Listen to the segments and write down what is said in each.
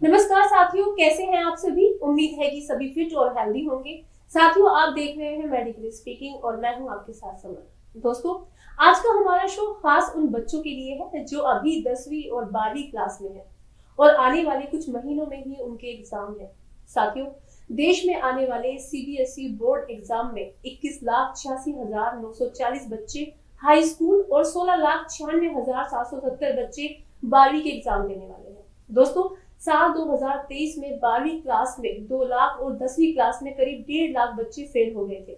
नमस्कार साथियों, कैसे हैं आप सभी। उम्मीद है कि सभी फिट और हेल्दी होंगे। साथियों, आप देख रहे हैं मेडिकल स्पीकिंग और मैं हूं आपके साथ समर। दोस्तों, आज का हमारा शो खास उन बच्चों के लिए है जो अभी 10वीं और 12वीं क्लास में है और आने वाले कुछ महीनों में ही उनके एग्जाम है। साथियों, देश में आने वाले सीबीएसई बोर्ड एग्जाम में 21,86,940 बच्चे हाई स्कूल और 16,96,770 बच्चे 12वीं के एग्जाम देने वाले हैं। दोस्तों, साल 2023 में 12वीं क्लास में 2 लाख और 10वीं क्लास में करीब 1.5 लाख बच्चे फेल हो गए थे।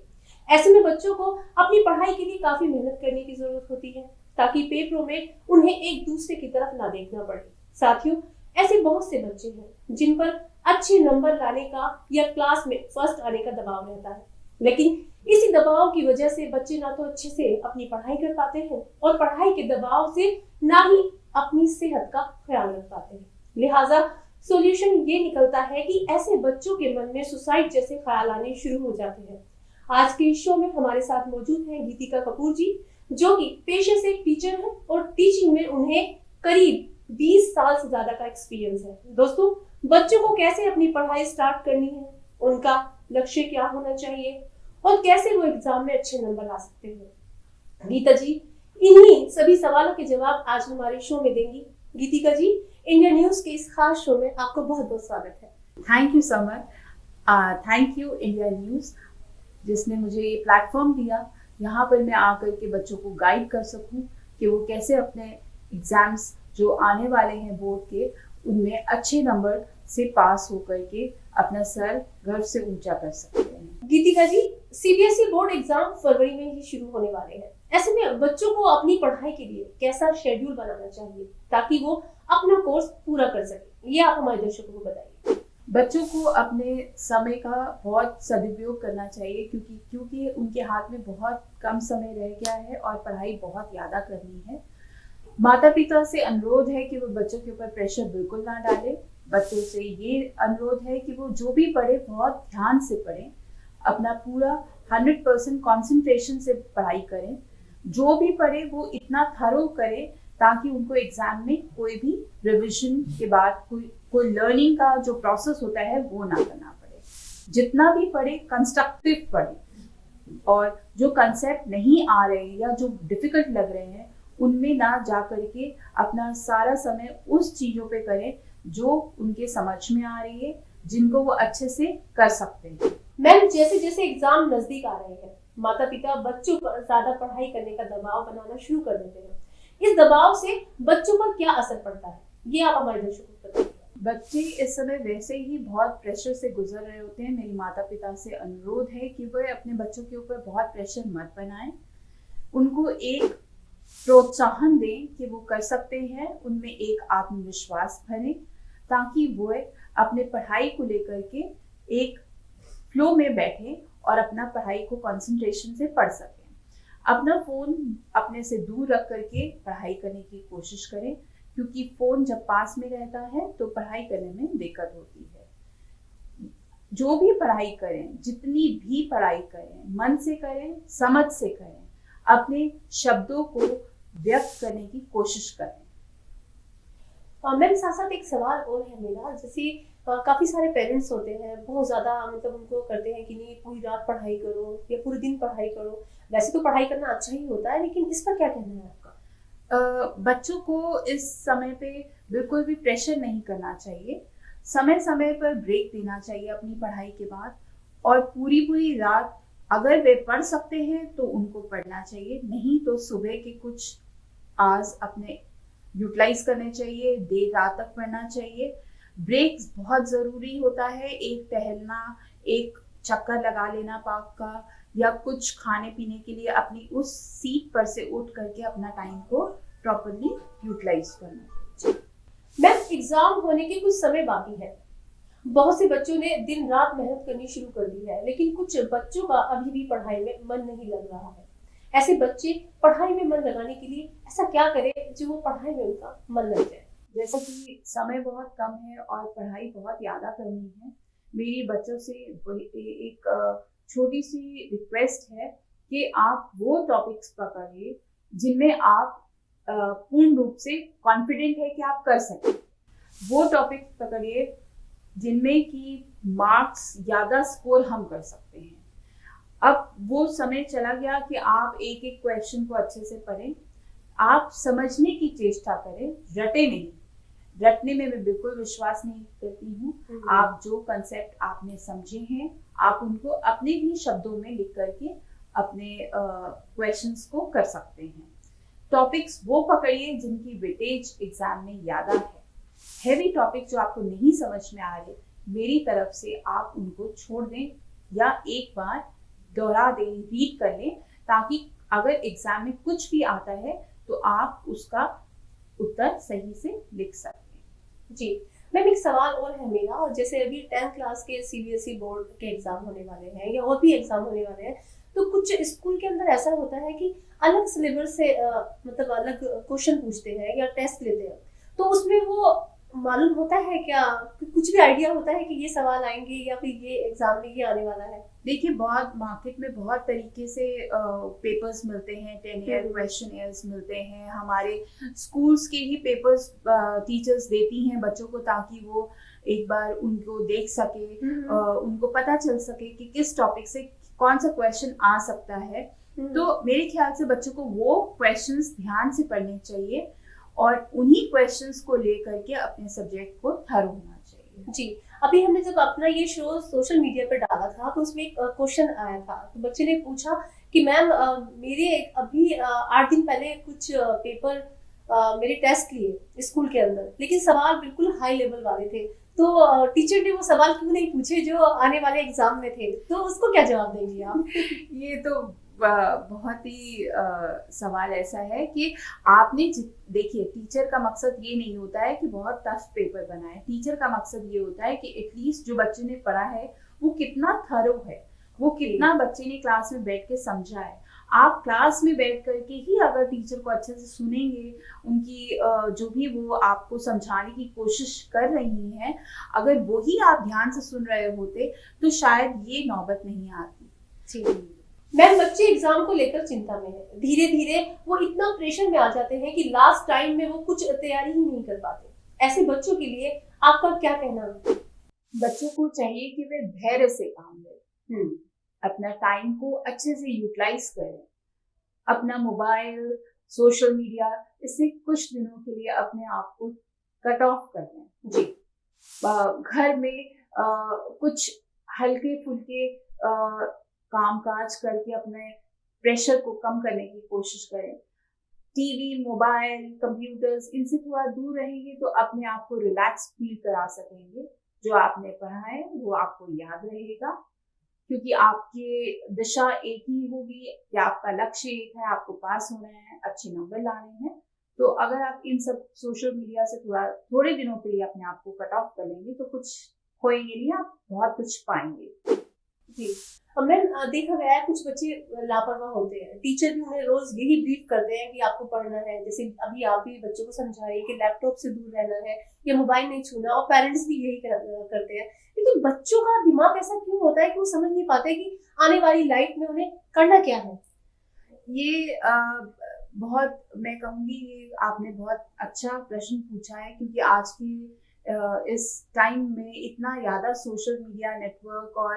ऐसे में बच्चों को अपनी पढ़ाई के लिए काफी मेहनत करने की जरूरत होती है ताकि पेपरों में उन्हें एक दूसरे की तरफ ना देखना पड़े। साथियों, ऐसे बहुत से बच्चे हैं जिन पर अच्छे नंबर लाने का या क्लास में फर्स्ट आने का दबाव रहता है, लेकिन इसी दबाव की वजह से बच्चे ना तो अच्छे से अपनी पढ़ाई कर पाते हैं और पढ़ाई के दबाव से ना ही अपनी सेहत का ख्याल रख पाते हैं। लिहाजा सॉल्यूशन ये निकलता है कि ऐसे बच्चों के मन में सुसाइड जैसे ख्याल आने शुरू हो जाते हैं। आज के शो में हमारे साथ मौजूद हैं गीतिका कपूर जी, जो कि पेशे से टीचर हैं और टीचिंग में उन्हें करीब 20 साल से ज्यादा का एक्सपीरियंस है। दोस्तों, बच्चों को कैसे अपनी पढ़ाई स्टार्ट करनी है, उनका लक्ष्य क्या होना चाहिए और कैसे वो एग्जाम में अच्छे नंबर ला सकते हैं, गीता जी इन्हीं सभी सवालों के जवाब आज हमारे शो में देंगी। गीतिका जी, इंडिया न्यूज के इस खास शो में आपका बहुत बहुत स्वागत है। Thank you summer, thank you India news जिसने मुझे ये प्लेटफॉर्म दिया। यहाँ पर मैं आकर के बच्चों को गाइड कर सकूं कि वो कैसे अपने एग्जाम्स जो आने वाले हैं बोर्ड के, उनमें अच्छे नंबर से पास होकर के अपना सर गर्व से ऊंचा कर सकते हैं। गीतिका जी, सीबीएसई बोर्ड एग्जाम फरवरी में ही शुरू होने वाले हैं। ऐसे में बच्चों को अपनी पढ़ाई के लिए कैसा शेड्यूल बनाना चाहिए ताकि वो अपना कोर्स पूरा कर सके, ये आप हमारे दर्शकों को बताइए। बच्चों को अपने समय का बहुत सदुपयोग करना चाहिए क्योंकि उनके हाथ में बहुत कम समय रह गया है और पढ़ाई बहुत ज़्यादा करनी है। माता पिता से अनुरोध है कि वो बच्चों के ऊपर प्रेशर बिल्कुल ना डालें। बच्चों से ये अनुरोध है कि वो जो भी पढ़े बहुत ध्यान से पढ़ें, अपना पूरा 100% कंसंट्रेशन से पढ़ाई करें। जो भी पढ़े वो इतना थरो करे ताकि उनको एग्जाम में कोई भी रिवीजन के बाद कोई लर्निंग का जो प्रोसेस होता है वो ना करना पड़े। जितना भी पढ़े कंस्ट्रक्टिव पढ़े और जो कंसेप्ट नहीं आ रहे या जो डिफिकल्ट लग रहे हैं उनमें ना जा करके अपना सारा समय उस चीज़ों पे करें जो उनके समझ में आ रही है, जिनको वो अच्छे से कर सकते हैं। मैम, जैसे जैसे एग्जाम नजदीक आ रहे हैं, माता पिता बच्चों पर ज्यादा पढ़ाई करने का दबाव बनाना शुरू कर देते हैं। इस दबाव से बच्चों पर क्या असर पड़ता है, ये आप हमारे दर्शकों को बताइए। बच्चे इस समय वैसे ही बहुत प्रेशर से गुजर रहे होते हैं। मेरी माता पिता से अनुरोध है कि वह अपने बच्चों के ऊपर बहुत प्रेशर मत बनाएं। उनको एक प्रोत्साहन दें कि वो कर सकते हैं, उनमें एक आत्मविश्वास भरें ताकि वो अपने पढ़ाई को लेकर के एक फ्लो में बैठे और अपना पढ़ाई को कंसंट्रेशन से पढ़ सकें। अपना फ़ोन अपने से दूर रख करके पढ़ाई करने की कोशिश करें क्योंकि फ़ोन जब पास में रहता है तो पढ़ाई करने में दिक्कत होती है। जो भी पढ़ाई करें, जितनी भी पढ़ाई करें, मन से करें, समझ से करें, अपने शब्दों को व्यक्त करने की कोशिश करें। मैम, साथ साथ एक सवाल और है मेरा, जैसे काफी सारे पेरेंट्स होते हैं, बहुत ज्यादा मतलब उनको करते हैं कि नहीं पूरी रात पढ़ाई करो या पूरे दिन पढ़ाई करो। वैसे तो पढ़ाई करना अच्छा ही होता है, लेकिन इस पर क्या कहना है आपका? बच्चों को इस समय पे बिल्कुल भी प्रेशर नहीं करना चाहिए। समय समय पर ब्रेक देना चाहिए अपनी पढ़ाई के बाद, और पूरी रात अगर वे पढ़ सकते हैं तो उनको पढ़ना चाहिए, नहीं तो सुबह के कुछ आवर्स अपने यूटिलाइज करने चाहिए, देर रात तक पढ़ना चाहिए। ब्रेक्स बहुत ज़रूरी होता है, एक टहलना, एक चक्कर लगा लेना पार्क का, या कुछ खाने पीने के लिए अपनी उस सीट पर से उठ करके अपना टाइम को प्रॉपर्ली यूटिलाइज करना। मैम, एग्जाम होने के कुछ समय बाकी है, बहुत से बच्चों ने दिन रात मेहनत करनी शुरू कर दी है, लेकिन कुछ बच्चों का अभी भी पढ़ाई में मन नहीं लग रहा है। ऐसे बच्चे पढ़ाई में मन लगाने के लिए ऐसा क्या करें जो वो पढ़ाई में उनका मन लग जाए? जैसे कि समय बहुत कम है और पढ़ाई बहुत ज़्यादा करनी है, मेरी बच्चों से एक छोटी सी रिक्वेस्ट है कि आप वो टॉपिक्स पकड़िए जिनमें आप पूर्ण रूप से कॉन्फिडेंट है कि आप कर सकें। वो टॉपिक पकड़िए जिनमें कि मार्क्स ज़्यादा स्कोर हम कर सकते हैं। अब वो समय चला गया कि आप एक एक क्वेश्चन को अच्छे से पढ़ें, आप समझने की चेष्टा करें, रटे नहीं। रटने में मैं बिल्कुल विश्वास नहीं करती हूँ। आप जो कंसेप्ट आपने समझे हैं, आप उनको अपने भी शब्दों में लिख करके अपने क्वेश्चंस को कर सकते हैं। टॉपिक्स वो पकड़िए जिनकी वेटेज एग्जाम में ज़्यादा है। हैवी टॉपिक जो आपको नहीं समझ में आ रहे, मेरी तरफ से आप उनको छोड़ दें या एक बार दोहरा दें, रीड कर लें, ताकि अगर एग्जाम में कुछ भी आता है तो आप उसका उत्तर सही से लिख सकें। जी मैम, एक सवाल और है मेरा, और जैसे अभी 10th क्लास के सीबीएसई बोर्ड के एग्जाम होने वाले हैं या और भी एग्जाम होने वाले हैं, तो कुछ स्कूल के अंदर ऐसा होता है कि अलग सिलेबस से मतलब अलग क्वेश्चन पूछते हैं या टेस्ट लेते हैं, तो उसमें वो मालूम होता है क्या, कुछ भी आइडिया होता है कि ये सवाल आएंगे या फिर ये एग्जाम में ये आने वाला है? देखिए, बहुत मार्केट में बहुत तरीके से पेपर्स मिलते हैं, 10 ईयर क्वेश्चन ईयर्स मिलते हैं। हमारे स्कूल्स के ही पेपर्स टीचर्स देती हैं बच्चों को, ताकि वो एक बार उनको देख सके, उनको पता चल सके कि किस टॉपिक से कौन सा क्वेश्चन आ सकता है। तो मेरे ख्याल से बच्चों को वो क्वेश्चंस ध्यान से पढ़ने चाहिए और उन्हीं क्वेश्चंस को लेकर के अपने सब्जेक्ट को थरो होना चाहिए। जी, अभी हमने जब अपना ये शो सोशल मीडिया पर डाला था तो उसमें एक क्वेश्चन आया था, तो बच्चे ने पूछा कि मैम मेरे अभी 8 दिन पहले कुछ पेपर मेरे टेस्ट लिए स्कूल के अंदर, लेकिन सवाल बिल्कुल हाई लेवल वाले थे, तो टीचर ने वो सवाल क्यों नहीं पूछे जो आने वाले एग्जाम में थे, तो उसको क्या जवाब देंगे आप? ये तो बहुत ही सवाल ऐसा है कि आपने देखिए, टीचर का मकसद ये नहीं होता है कि बहुत टफ पेपर बनाए। टीचर का मकसद ये होता है कि एटलीस्ट जो बच्चे ने पढ़ा है वो कितना थरो है, वो कितना बच्चे ने क्लास में बैठ के समझा है। आप क्लास में बैठ करके ही अगर टीचर को अच्छे से सुनेंगे, उनकी जो भी वो आपको समझाने की कोशिश कर रही हैं, अगर वही आप ध्यान से सुन रहे होते तो शायद ये नौबत नहीं आती। जी मैम, बच्चे एग्जाम को लेकर चिंता में है, धीरे धीरे वो इतना प्रेशर में आ जाते हैं कि लास्ट टाइम में वो कुछ तैयारी ही नहीं कर पाते। ऐसे बच्चों के लिए आपका क्या कहना है? बच्चों को चाहिए कि वे धैर्य से काम लें, अपना टाइम को अच्छे से यूटिलाइज करें, अपना मोबाइल, सोशल मीडिया, इससे कुछ दिनों के लिए अपने आप को कट ऑफ कर लें। जी, घर में कुछ हल्के फुल्के काम काज करके अपने प्रेशर को कम करने की कोशिश करें। टीवी, मोबाइल, कंप्यूटर्स, इनसे थोड़ा दूर रहेंगे तो अपने आप को रिलैक्स फील करा सकेंगे। जो आपने पढ़ा है वो आपको याद रहेगा, क्योंकि आपकी दिशा एक ही होगी कि आपका लक्ष्य एक है, आपको पास होना है, अच्छे नंबर लाने हैं। तो अगर आप इन सब सोशल मीडिया से थोड़े दिनों के लिए अपने आप को कट ऑफ कर लेंगे तो कुछ खोएंगे नहीं, आप बहुत कुछ पाएंगे। जी मैम, देखा गया है कुछ बच्चे लापरवाह होते हैं, टीचर भी उन्हें रोज यही ब्रीफ करते हैं कि आपको पढ़ना है, जैसे अभी आप भी बच्चों को समझा रही है कि लैपटॉप से दूर रहना है या मोबाइल नहीं छूना, और पेरेंट्स भी यही करते हैं। लेकिन बच्चों का दिमाग ऐसा क्यों होता है कि वो समझ नहीं पाते कि आने वाली लाइफ में उन्हें करना क्या है? ये बहुत, मैं कहूँगी ये आपने बहुत अच्छा प्रश्न पूछा है, क्योंकि आज की इस टाइम में इतना ज़्यादा सोशल मीडिया नेटवर्क और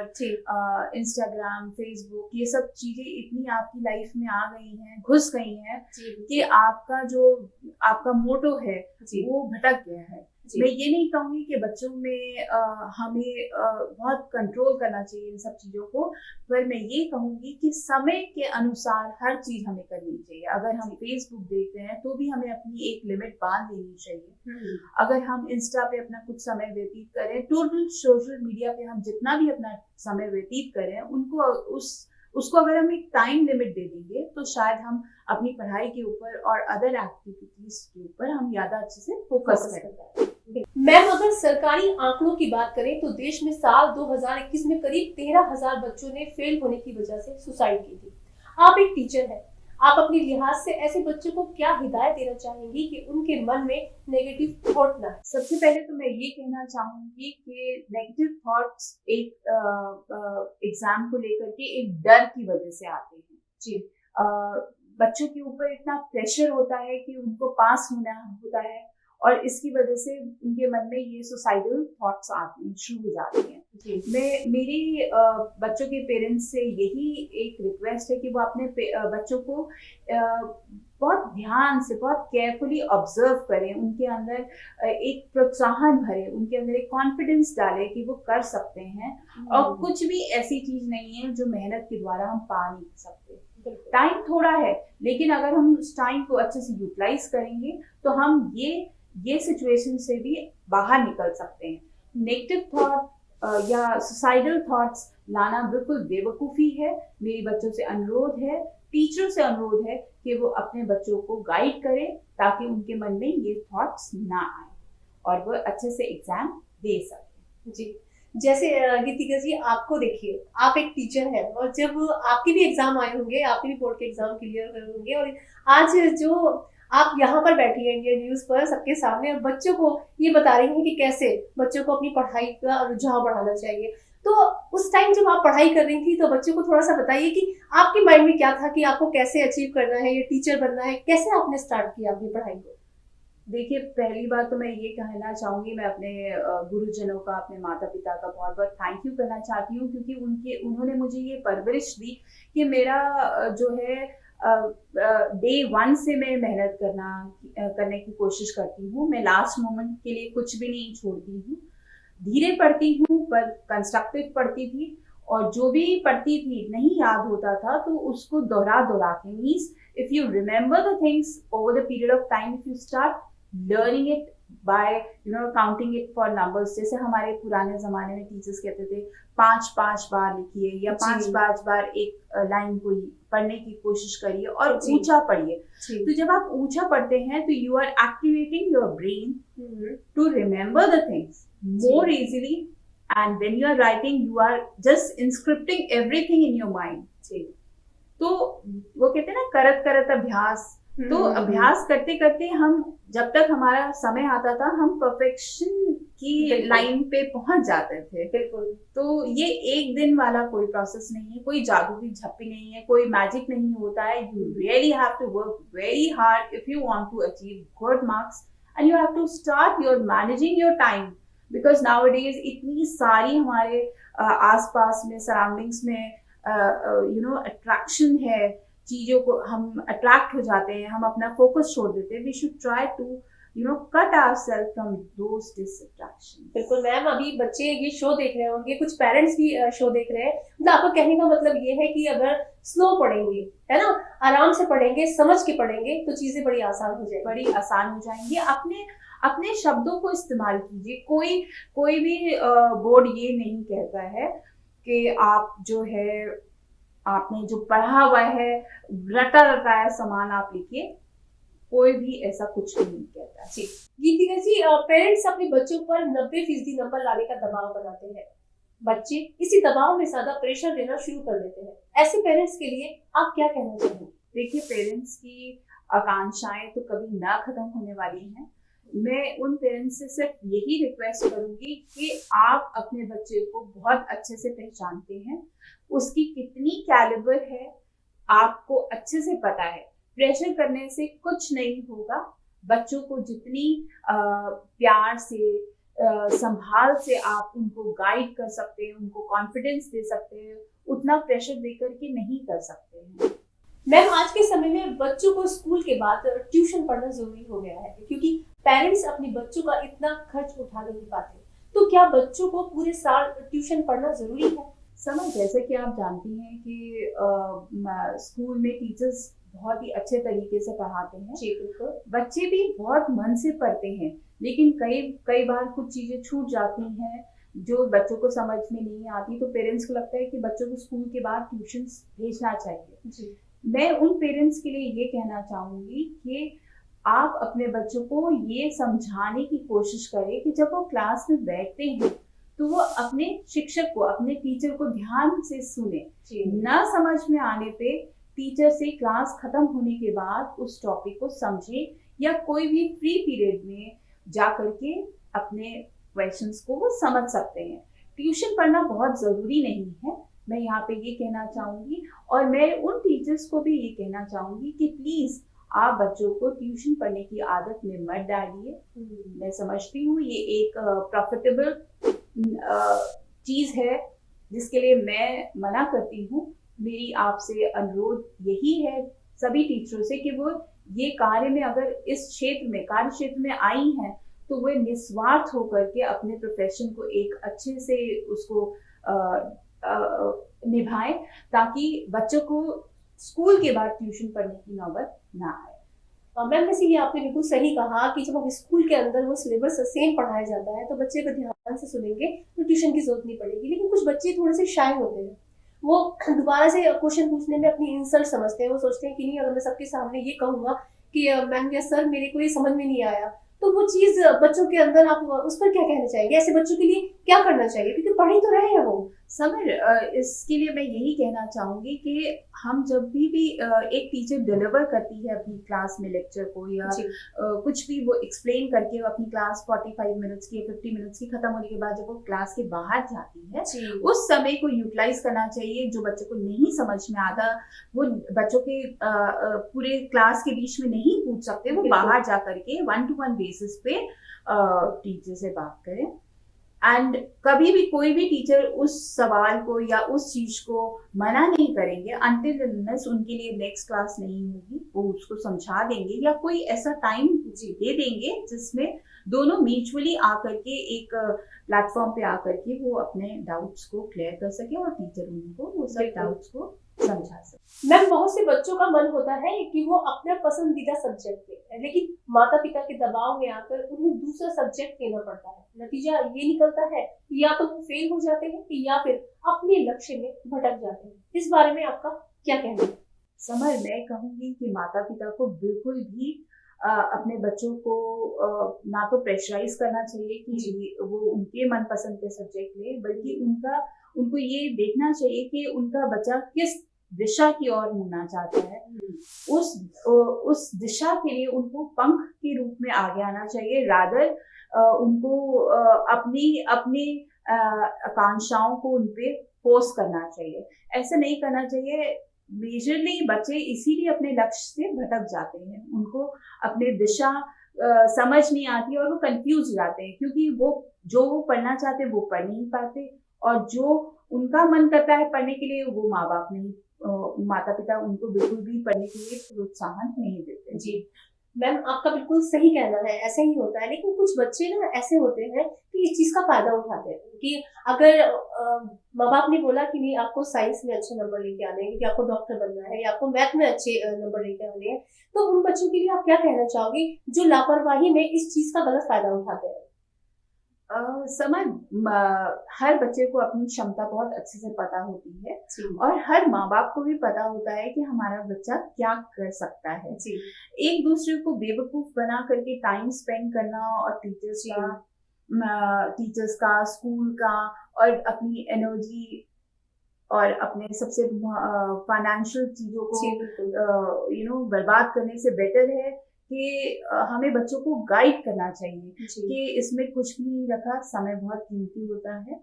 इंस्टाग्राम, फेसबुक, ये सब चीज़ें इतनी आपकी लाइफ में आ गई हैं, घुस गई हैं कि आपका मोटो है वो भटक गया है। मैं ये नहीं कहूँगी कि बच्चों में हमें बहुत कंट्रोल करना चाहिए इन सब चीज़ों को, पर मैं ये कहूँगी कि समय के अनुसार हर चीज़ हमें करनी चाहिए। अगर हम फेसबुक देख रहे हैं तो भी हमें अपनी एक लिमिट बांध लेनी चाहिए। अगर हम इंस्टा पे अपना कुछ समय व्यतीत करें, टोटल सोशल मीडिया पे हम जितना भी अपना समय व्यतीत करें, उसको अगर हम एक टाइम लिमिट दे देंगे तो शायद हम अपनी पढ़ाई के ऊपर और अदर एक्टिविटीज के ऊपर हम ज़्यादा अच्छे से फोकस करें। मैम, अगर सरकारी आंकड़ों की बात करें तो देश में साल 2021 में करीब 13,000 बच्चों ने फेल होने की वजह से सुसाइड की थी। आप एक टीचर हैं, आप अपने लिहाज से ऐसे बच्चों को क्या हिदायत देना चाहेंगी कि उनके मन में नेगेटिव थॉट ना आए? सबसे पहले तो मैं ये कहना चाहूंगी कि नेगेटिव थॉट्स एक एग्जाम को लेकर के एक डर की वजह से आते हैं। जी, बच्चों के ऊपर इतना प्रेशर होता है कि उनको पास होना होता है, और इसकी वजह से उनके मन में ये सुसाइडल थॉट्स आते हैं, शुरू हो जाते हैं। मेरी बच्चों के पेरेंट्स से यही एक रिक्वेस्ट है कि वो अपने बच्चों को बहुत ध्यान से, बहुत केयरफुली ऑब्जर्व करें, उनके अंदर एक प्रोत्साहन भरे, उनके अंदर एक कॉन्फिडेंस डालें कि वो कर सकते हैं। और कुछ भी ऐसी चीज नहीं है जो मेहनत के द्वारा हम पा नहीं सकते। टाइम थोड़ा है, लेकिन अगर हम उस टाइम को अच्छे से यूटिलाइज करेंगे तो हम ये सिचुएशन से भी बाहर निकल सकते हैं। नेगेटिव थॉट या सुसाइडल थॉट्स लाना बिल्कुल बेवकूफ़ी है। मेरी बच्चों से अनुरोध है, टीचर से अनुरोध है कि वो अपने बच्चों को गाइड करें ताकि उनके मन में ये थॉट्स ना आए और वो अच्छे से एग्जाम दे सकें। जी, जैसे गीतिका जी, आपको देखिए, आप एक टीचर हैं और जब आपके भी एग्जाम आए होंगे, आपने भी बोर्ड के एग्जाम क्लियर करे होंगे, और आज जो आप यहाँ पर बैठी हैं इंडिया न्यूज पर सबके सामने और बच्चों को ये बता रही हैं कि कैसे बच्चों को अपनी पढ़ाई का रुझान बढ़ाना चाहिए, तो उस टाइम जब आप पढ़ाई कर रही थी तो बच्चों को थोड़ा सा बताइए कि आपके माइंड में क्या था कि आपको कैसे अचीव करना है, ये टीचर बनना है, कैसे आपने स्टार्ट किया अपनी पढ़ाई को? देखिए, पहली बात तो मैं ये कहना चाहूँगी, मैं अपने गुरुजनों का, अपने माता पिता का बहुत बहुत थैंक यू करना चाहती हूँ, क्योंकि उन्होंने मुझे ये परवरिश दी कि मेरा जो है डे 1 से मैं मेहनत करने की कोशिश करती हूँ। मैं लास्ट मोमेंट के लिए कुछ भी नहीं छोड़ती हूँ। धीरे पढ़ती हूँ पर कंस्ट्रक्टिव पढ़ती थी, और जो भी पढ़ती थी नहीं याद होता था तो उसको दोहरा के, means if you remember the things over the period of time, if you start learning it by counting it for numbers, जैसे हमारे पुराने जमाने में टीचर्स कहते थे 5-5 बार लिखिए या 5-5 बार एक लाइन को पढ़ने की कोशिश करिए और ऊंचा पढ़िए। तो जब आप ऊंचा पढ़ते हैं तो you are activating your brain to remember the things more easily, and when you are writing you are just inscripting everything in your mind। तो वो कहते हैं ना, करत करत अभ्यास। तो अभ्यास करते करते हम, जब तक हमारा समय आता था, हम परफेक्शन की लाइन पे पहुंच जाते थे। बिल्कुल। तो ये एक दिन वाला कोई प्रोसेस नहीं है, कोई जादू की झप्पी नहीं है, कोई मैजिक नहीं होता है। You really have to work very hard if you want to achieve good marks, and you have to start your managing your time, because nowadays इतनी सारी हमारे आसपास में, सराउंडिंग्स में अट्रैक्शन है, चीज़ों को हम अट्रैक्ट हो जाते हैं, हम अपना फोकस छोड़ देते हैं। We should try to cut ourselves from those distractions। बिल्कुल मैम, अभी बच्चे ये शो देख रहे होंगे, कुछ पेरेंट्स भी शो देख रहे हैं, मतलब आपको कहने का मतलब ये है कि अगर स्लो पढ़ेंगे, है ना, आराम से पढ़ेंगे, समझ के पढ़ेंगे, तो चीजें बड़ी आसान हो जाएंगी। अपने शब्दों को इस्तेमाल कीजिए। कोई भी बोर्ड ये नहीं कहता है कि आप जो है, आपने जो पढ़ा हुआ है, रटा रटाया सामान आप लिखिए, कोई भी ऐसा कुछ नहीं कहता। जी गीतिका जी, पेरेंट्स अपने बच्चों पर 90% नंबर लाने का दबाव बनाते हैं। बच्चे इसी दबाव में ज्यादा प्रेशर लेना शुरू कर देते हैं। ऐसे पेरेंट्स के लिए आप क्या कहना चाहेंगे? देखिए, पेरेंट्स की आकांक्षाएं तो कभी ना खत्म होने वाली हैं। मैं उन पेरेंट्स से सिर्फ यही रिक्वेस्ट करूंगी कि आप अपने बच्चे को बहुत अच्छे से पहचानते हैं, उसकी कितनी कैलिबर है आपको अच्छे से पता है। प्रेशर करने से कुछ नहीं होगा। बच्चों को जितनी प्यार से, संभाल से आप उनको गाइड कर सकते हैं, उनको कॉन्फिडेंस दे सकते हैं, उतना प्रेशर देकर के नहीं कर सकते हैं। मैम, आज के समय में बच्चों को स्कूल के बाद ट्यूशन पढ़ना जरूरी हो गया है, क्योंकि पेरेंट्स अपने बच्चों का इतना खर्च उठा नहीं पाते। तो क्या बच्चों को पूरे साल ट्यूशन पढ़ना जरूरी है? समय, जैसे कि आप जानती हैं कि स्कूल में टीचर्स बहुत ही अच्छे तरीके से पढ़ाते हैं। जी बिल्कुल। बच्चे भी बहुत मन से पढ़ते हैं, लेकिन कई बार कुछ चीजें छूट जाती हैं जो बच्चों को समझ में नहीं आती, तो पेरेंट्स को लगता है कि बच्चों को स्कूल के बाद ट्यूशन भेजना चाहिए। जी। मैं उन पेरेंट्स के लिए ये कहना चाहूंगी कि आप अपने बच्चों को ये समझाने की कोशिश करें कि जब वो क्लास में बैठते हैं तो वो अपने शिक्षक को, अपने टीचर को ध्यान से सुने। ना समझ में आने पे टीचर से क्लास खत्म होने के बाद उस टॉपिक को समझे, या कोई भी फ्री पीरियड में जा करके अपने क्वेश्चंस को वो समझ सकते हैं। ट्यूशन पढ़ना बहुत ज़रूरी नहीं है, मैं यहाँ पे ये कहना चाहूँगी। और मैं उन टीचर्स को भी ये कहना चाहूँगी कि प्लीज़ आप बच्चों को ट्यूशन पढ़ने की आदत में मत डालिए। मैं समझती हूँ ये एक प्रॉफिटेबल चीज़ है जिसके लिए मैं मना करती हूँ। मेरी आपसे अनुरोध यही है सभी टीचरों से कि वो ये कार्य में अगर इस क्षेत्र में कार्य क्षेत्र में आई हैं तो वे निस्वार्थ होकर के अपने प्रोफेशन को एक अच्छे से उसको निभाएं ताकि बच्चों को स्कूल के बाद ट्यूशन पढ़ने की नौबत ना आए। मैम वैसे ये आपने बिल्कुल सही कहा कि जब हम स्कूल के अंदर वो सिलेबस सेम पढ़ाया जाता है तो बच्चे को ध्यान से सुनेंगे तो ट्यूशन की जरूरत नहीं पड़ेगी। लेकिन कुछ बच्चे थोड़े से शाय होते हैं, वो दोबारा से क्वेश्चन पूछने में अपनी इंसल्ट समझते हैं। वो सोचते हैं कि नहीं, अगर मैं सबके सामने ये कहूंगा कि मैम या सर मेरे को ये समझ में नहीं आया, तो वो चीज बच्चों के अंदर आप उस पर क्या कहना चाहेंगे? ऐसे बच्चों के लिए क्या करना चाहिए, क्योंकि पढ़ ही तो रहे हैं वो। समर, इसके लिए मैं यही कहना चाहूंगी कि हम जब भी एक टीचर डिलीवर करती है अपनी क्लास में लेक्चर को या कुछ भी वो एक्सप्लेन करके अपनी क्लास 45 मिनट्स की 50 मिनट्स की खत्म होने के बाद जब वो क्लास के बाहर जाती है उस समय को यूटिलाइज करना चाहिए। जो बच्चों को नहीं समझ में आता वो बच्चों के पूरे क्लास के बीच में नहीं पूछ सकते, वो बाहर जा करके 1-to-1 बेसिस पे टीचर से बात करें। एंड कभी भी कोई भी टीचर उस सवाल को या उस चीज को मना नहीं करेंगे अनटिल अनलेस उनके लिए नेक्स्ट क्लास नहीं होगी, वो उसको समझा देंगे या कोई ऐसा टाइम दे देंगे जिसमें दोनों म्यूचुअली आकर के एक प्लेटफॉर्म पे आकर के वो अपने डाउट्स को क्लियर कर सके और टीचर उनको वो सब डाउट्स को समझा सके। मैम बहुत से बच्चों का मन होता है कि वो अपना पसंदीदा सब्जेक्ट ले, लेकिन माता पिता के दबाव में आकर उन्हें दूसरा सब्जेक्ट लेना पड़ता है। नतीजा ये निकलता है कि या तो वो फेल हो जाते हैं या फिर अपने लक्ष्य में भटक जाते हैं। इस बारे में आपका क्या कहना है? समर, मैं कहूंगी कि माता पिता को बिल्कुल भी अपने बच्चों को ना तो प्रेशराइज करना चाहिए कि वो उनके मनपसंद के सब्जेक्ट ले, बल्कि उनको ये देखना चाहिए कि उनका बच्चा किस दिशा की ओर मुड़ना चाहता है। उस दिशा के लिए उनको पंख के रूप में आगे आना चाहिए। रादर उनको अपनी आकांक्षाओं को उनपे फोर्स करना चाहिए। ऐसा नहीं करना चाहिए। मेजरली बच्चे इसीलिए अपने लक्ष्य से भटक जाते हैं, उनको अपनी दिशा समझ नहीं आती और वो कंफ्यूज हो जाते हैं क्योंकि वो जो पढ़ना चाहते वो पढ़ नहीं पाते और जो उनका मन करता है पढ़ने के लिए वो माता पिता उनको बिल्कुल भी पढ़ने के लिए प्रोत्साहन नहीं देते। जी मैम, आपका बिल्कुल सही कहना है, ऐसे ही होता है। लेकिन कुछ बच्चे ना ऐसे होते हैं कि इस चीज का फायदा उठाते हैं कि अगर माँ बाप ने बोला कि नहीं आपको साइंस में अच्छे नंबर लेके आने हैं, क्योंकि आपको डॉक्टर बनना है या आपको मैथ में अच्छे नंबर लेके आने हैं, तो उन बच्चों के लिए आप क्या कहना चाहोगे जो लापरवाही में इस चीज का गलत फायदा उठाते हैं? हर बच्चे को अपनी क्षमता बहुत अच्छे से पता होती है और हर माँ बाप को भी पता होता है कि हमारा बच्चा क्या कर सकता है। एक दूसरे को बेवकूफ बना करके टाइम स्पेंड करना और टीचर्स का स्कूल का और अपनी एनर्जी और अपने सबसे फाइनेंशियल चीजों को बर्बाद करने से बेटर है कि हमें बच्चों को गाइड करना चाहिए कि इसमें कुछ भी नहीं रखा, समय बहुत कीमती होता है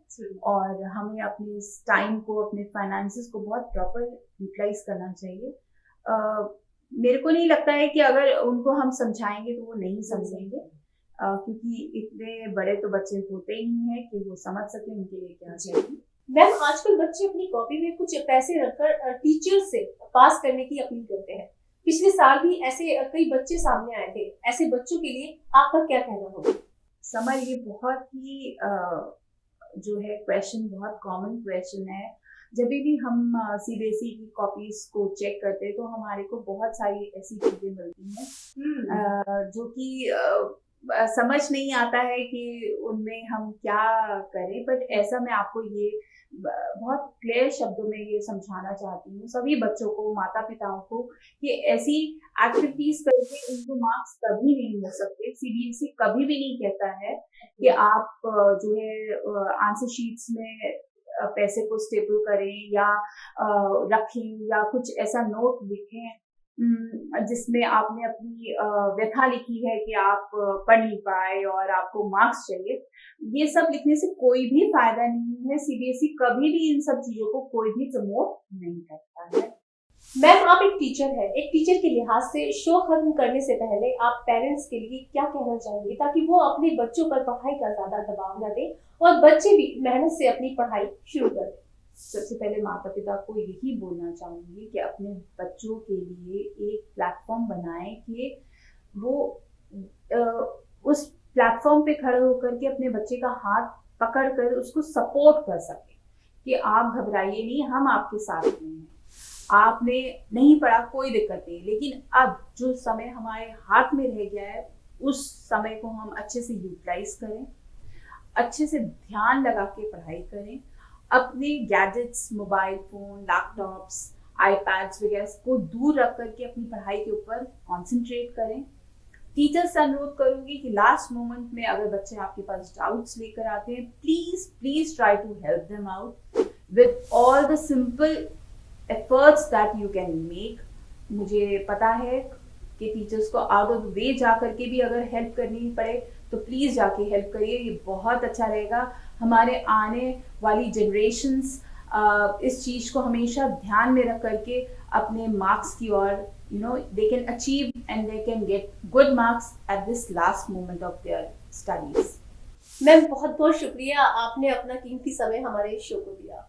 और हमें अपने टाइम को अपने फाइनेंसेस को बहुत प्रॉपर यूटिलाइज करना चाहिए। मेरे को नहीं लगता है कि अगर उनको हम समझाएंगे तो वो नहीं समझेंगे क्योंकि इतने बड़े तो बच्चे होते ही हैं कि वो समझ सके उनके लिए क्या चाहिए। मैम आजकल बच्चे अपनी कॉपी में कुछ पैसे रखकर टीचर से पास करने की अपील करते हैं। पिछले साल भी ऐसे कई बच्चे सामने आए थे। ऐसे बच्चों के लिए आपका क्या कहना होगा? समर, ये बहुत ही जो है क्वेश्चन बहुत कॉमन क्वेश्चन है। जब भी हम सीबीएसई की कॉपीज को चेक करते हैं तो हमारे को बहुत सारी ऐसी चीजें मिलती हैं जो कि समझ नहीं आता है कि उनमें हम क्या करें। बट ऐसा मैं आपको ये बहुत क्लियर शब्दों में ये समझाना चाहती हूँ सभी बच्चों को, माता पिताओं को, कि ऐसी एक्टिविटीज करके उनको मार्क्स कभी नहीं मिल सकते। सीबीएसई कभी भी नहीं कहता है कि आप जो है आंसर शीट्स में पैसे को स्टेपल करें या रखें या कुछ ऐसा नोट लिखें जिसमें आपने अपनी व्यथा लिखी है कि आप पढ़ नहीं पाए और आपको मार्क्स चाहिए। ये सब लिखने से कोई भी फायदा नहीं है। सीबीएसई कभी भी इन सब चीजों को कोई भी प्रमोट नहीं करता है। मैम, आप एक टीचर है, एक टीचर के लिहाज से शो खत्म करने से पहले आप पेरेंट्स के लिए क्या कहना चाहेंगे ताकि वो अपने बच्चों पर पढ़ाई का ज्यादा दबाव न दें और बच्चे भी मेहनत से अपनी पढ़ाई शुरू कर दें? सबसे पहले माता पिता को यही बोलना चाहूंगी कि अपने बच्चों के लिए एक प्लेटफॉर्म बनाएं कि वो उस प्लेटफॉर्म पे खड़े होकर के अपने बच्चे का हाथ पकड़ कर उसको सपोर्ट कर सके कि आप घबराइए नहीं, हम आपके साथ में हैं। आपने नहीं पढ़ा कोई दिक्कत नहीं, लेकिन अब जो समय हमारे हाथ में रह गया है उस समय को हम अच्छे से यूटिलाइज करें, अच्छे से ध्यान लगा के पढ़ाई करें, अपने gadgets, mobile phone, laptops, iPads वगैरह को दूर रख करके अपनी पढ़ाई के ऊपर कंसंट्रेट करें। टीचर से अनुरोध करूंगी कि लास्ट मोमेंट में अगर बच्चे आपके पास डाउट्स लेकर आते हैं, please please try to help them out with all the simple efforts that you can make. मुझे पता है कि टीचर्स को आउट ऑफ द वे जा करके भी अगर हेल्प करनी पड़े तो प्लीज जाके हेल्प करिए, ये बहुत अच्छा रहेगा। हमारे आने वाली जनरेशन्स इस चीज को हमेशा ध्यान में रख करके अपने मार्क्स की ओर they can achieve and they can get good marks at this last moment of their studies. Ma'am, बहुत बहुत शुक्रिया, आपने अपना कीमती समय हमारे शो को दिया।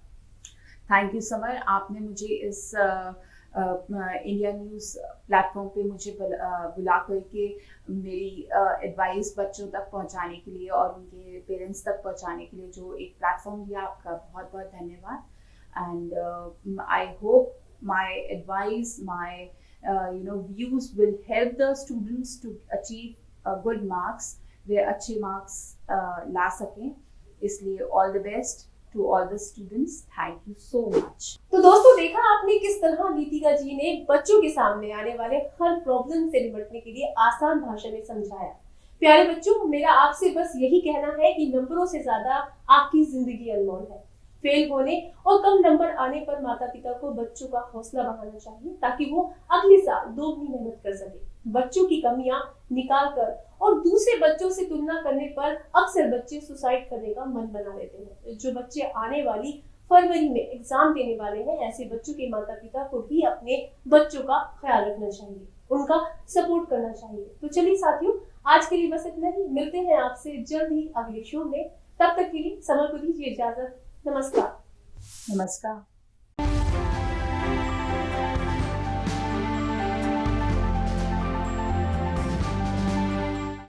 थैंक यू समर, आपने मुझे इस इंडिया न्यूज़ प्लेटफॉर्म पे मुझे बुला करके मेरी एडवाइस बच्चों तक पहुंचाने के लिए और उनके पेरेंट्स तक पहुंचाने के लिए जो एक प्लेटफॉर्म दिया, आपका बहुत बहुत धन्यवाद। And I hope my advice, my views will help the students to achieve good marks, वे अच्छे मार्क्स ला सकें। इसलिए all the best to all the students, thank you so much. तो दोस्तों, देखा आपने किस तरह गीतिका जी ने बच्चों के सामने आने वाले हर प्रॉब्लम से निपटने के लिए आसान भाषा में समझाया। प्यारे बच्चों, मेरा आपसे बस यही कहना है कि नंबरों से ज्यादा आपकी जिंदगी अनमोल है। फेल होने और कम नंबर आने पर माता पिता को बच्चों का हौसला बढ़ाना चाहिए ताकि वो अगले साल दोगुनी मेहनत कर सके। बच्चों की कमियां निकाल कर और दूसरे बच्चों से तुलना करने पर अक्सर बच्चे सुसाइड करने का मन बना लेते हैं। जो बच्चे आने वाली फरवरी में एग्जाम देने वाले हैं, ऐसे बच्चों के माता पिता को भी अपने बच्चों का ख्याल रखना चाहिए, उनका सपोर्ट करना चाहिए। तो चलिए साथियों, आज के लिए बस इतना ही। मिलते हैं आपसे जल्द ही अगले शो में। तब तक के लिए समर को दीजिए इजाजत। नमस्कार। नमस्कार।